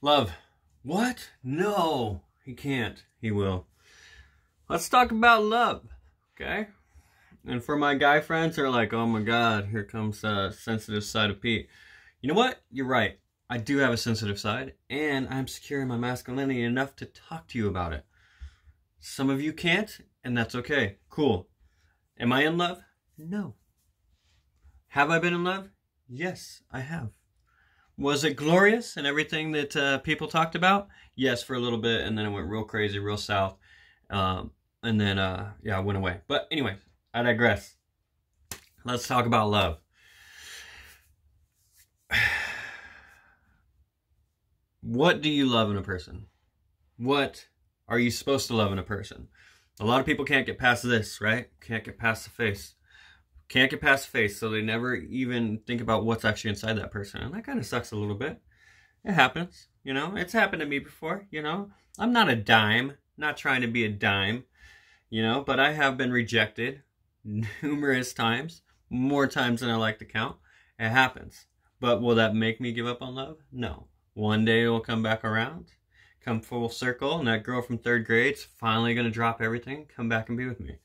Love. What? No, he can't. He will. Let's talk about love, okay? And for my guy friends who are like, oh my God, here comes the sensitive side of Pete. You know what? You're right. I do have a sensitive side, and I'm secure in my masculinity enough to talk to you about it. Some of you can't, and that's okay. Cool. Am I in love? No. Have I been in love? Yes, I have. Was it glorious and everything that people talked about? Yes, for a little bit, and then it went real crazy, real south. And then, yeah, it went away. But anyway, I digress. Let's talk about love. What do you love in a person? What are you supposed to love in a person? A lot of people can't get past this, right? Can't get past the face. Can't get past the face, so they never even think about what's actually inside that person. And that kind of sucks a little bit. It happens, you know? It's happened to me before, you know? I'm not a dime. Not trying to be a dime, you know? But I have been rejected numerous times. More times than I like to count. It happens. But will that make me give up on love? No. One day it will come back around. Come full circle. And that girl from 3rd grade's finally going to drop everything. Come back and be with me.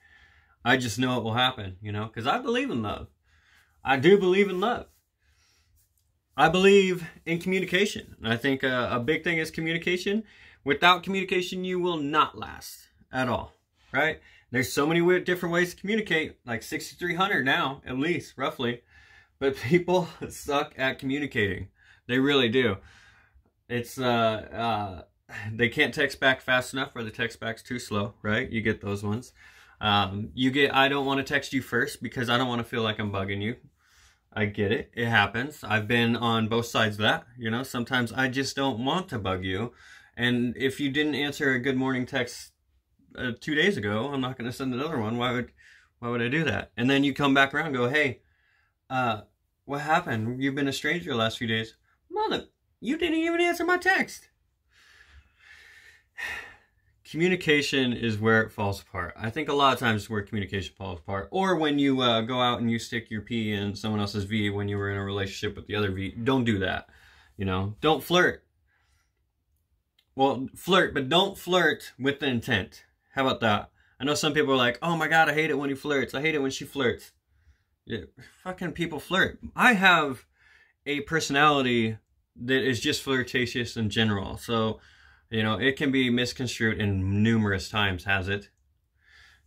I just know it will happen, you know, because I believe in love. I do believe in love. I believe in communication. I think a big thing is communication. Without communication, you will not last at all, right? There's so many weird different ways to communicate, like 6,300 now, at least, roughly. But people suck at communicating. They really do. It's, they can't text back fast enough, or the text back's too slow, right? You get those ones. You get, I don't want to text you first because I don't want to feel like I'm bugging you. I get it. It happens. I've been on both sides of that. You know, sometimes I just don't want to bug you. And if you didn't answer a good morning text 2 days ago, I'm not going to send another one. Why would I do that? And then you come back around and go, hey, what happened? You've been a stranger the last few days. Mother, you didn't even answer my text. Communication is where it falls apart. I think a lot of times where communication falls apart. Or when you go out and you stick your P in someone else's V when you were in a relationship with the other V. Don't do that. You know, don't flirt. Well, flirt, but don't flirt with the intent. How about that? I know some people are like, oh my God, I hate it when he flirts. I hate it when she flirts. Yeah, fucking people flirt. I have a personality that is just flirtatious in general. So, you know, it can be misconstrued, and numerous times has it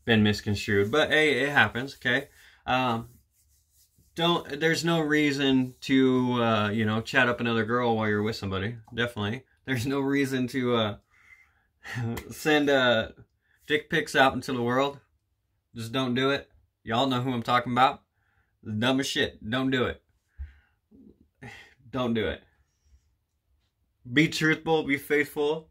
been misconstrued. But hey, it happens, okay? There's no reason to, you know, chat up another girl while you're with somebody. Definitely. There's no reason to send dick pics out into the world. Just don't do it. Y'all know who I'm talking about. The dumbest shit. Don't do it. Don't do it. Be truthful. Be faithful.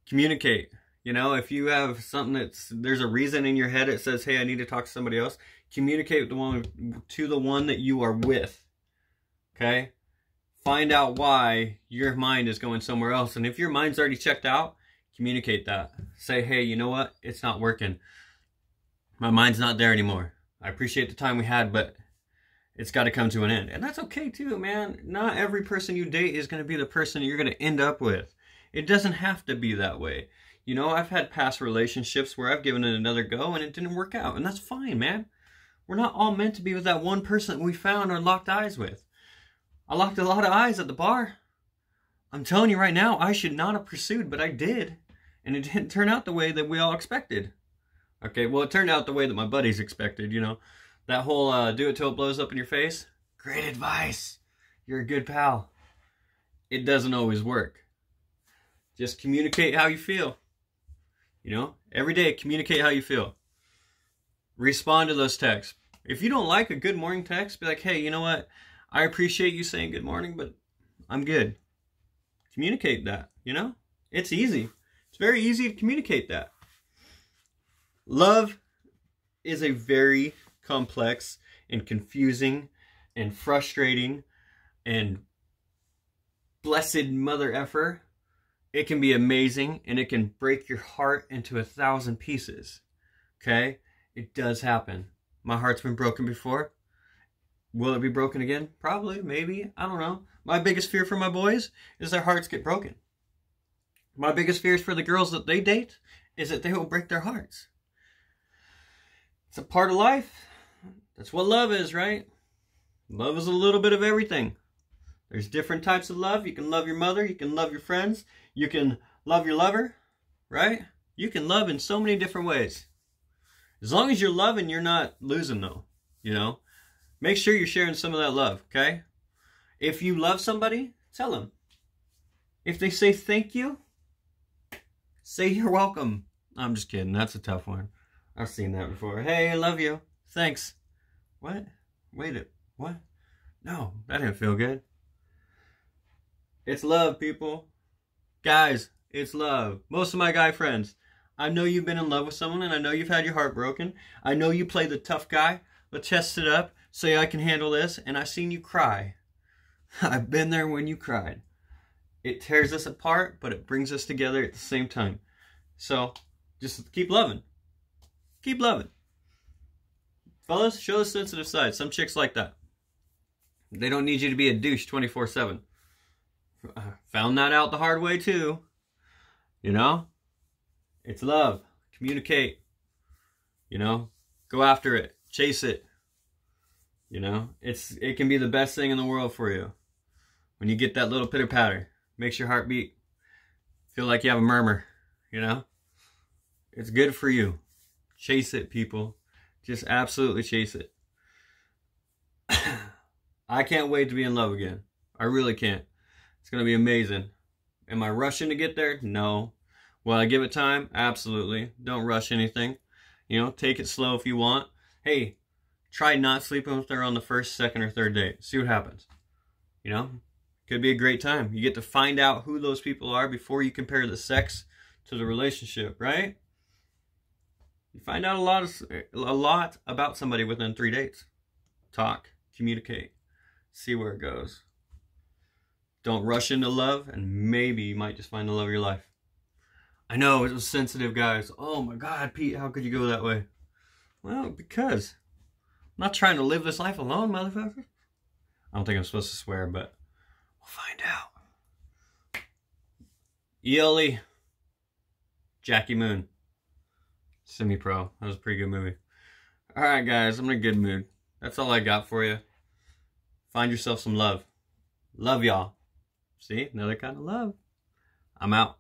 Communicate. You know, if you have something there's a reason in your head that says, hey, I need to talk to somebody else, communicate to the one that you are with. Okay? Find out why your mind is going somewhere else. And if your mind's already checked out, communicate that. Say, hey, you know what? It's not working. My mind's not there anymore. I appreciate the time we had, but it's got to come to an end. And that's okay too, man. Not every person you date is going to be the person you're going to end up with. It doesn't have to be that way. You know, I've had past relationships where I've given it another go and it didn't work out. And that's fine, man. We're not all meant to be with that one person we found or locked eyes with. I locked a lot of eyes at the bar. I'm telling you right now, I should not have pursued, but I did. And it didn't turn out the way that we all expected. Okay, well, it turned out the way that my buddies expected, you know. That whole do it till it blows up in your face. Great advice. You're a good pal. It doesn't always work. Just communicate how you feel. You know, every day communicate how you feel. Respond to those texts. If you don't like a good morning text, be like, hey, you know what? I appreciate you saying good morning, but I'm good. Communicate that, you know? It's easy. It's very easy to communicate that. Love is a very complex and confusing and frustrating and blessed mother effer. It can be amazing and it can break your heart into 1,000 pieces. Okay? It does happen. My heart's been broken before. Will it be broken again? Probably, maybe. I don't know. My biggest fear for my boys is their hearts get broken. My biggest fears for the girls that they date is that they will break their hearts. It's a part of life. That's what love is, right? Love is a little bit of everything. There's different types of love. You can love your mother. You can love your friends. You can love your lover, right? You can love in so many different ways. As long as you're loving, you're not losing, though. You know? Make sure you're sharing some of that love, okay? If you love somebody, tell them. If they say thank you, say you're welcome. I'm just kidding. That's a tough one. I've seen that before. Hey, I love you. Thanks. What? Wait, what? No, that didn't feel good. It's love, people. Guys, it's love. Most of my guy friends, I know you've been in love with someone, and I know you've had your heart broken. I know you play the tough guy. Let's chest it up, say I can handle this, and I've seen you cry. I've been there when you cried. It tears us apart, but it brings us together at the same time. So, just keep loving. Keep loving. Fellas, show the sensitive side. Some chicks like that. They don't need you to be a douche 24/7. Found that out the hard way too. You know? It's love. Communicate. You know? Go after it. Chase it. You know? It can be the best thing in the world for you. When you get that little pitter patter. Makes your heart beat. Feel like you have a murmur. You know? It's good for you. Chase it, people. Just absolutely chase it. I can't wait to be in love again. I really can't. It's going to be amazing. Am I rushing to get there? No. Will I give it time? Absolutely. Don't rush anything. You know, take it slow if you want. Hey, try not sleeping with her on the first, second, or third date. See what happens. You know, could be a great time. You get to find out who those people are before you compare the sex to the relationship, right? You find out a lot about somebody within 3 dates. Talk, communicate, see where it goes. Don't rush into love, and maybe you might just find the love of your life. I know, it was sensitive, guys. Oh my God, Pete, how could you go that way? Well, because I'm not trying to live this life alone, motherfucker. I don't think I'm supposed to swear, but we'll find out. Yall, Jackie Moon. Semi-Pro. That was a pretty good movie. Alright, guys, I'm in a good mood. That's all I got for you. Find yourself some love. Love y'all. See? Another kind of love. I'm out.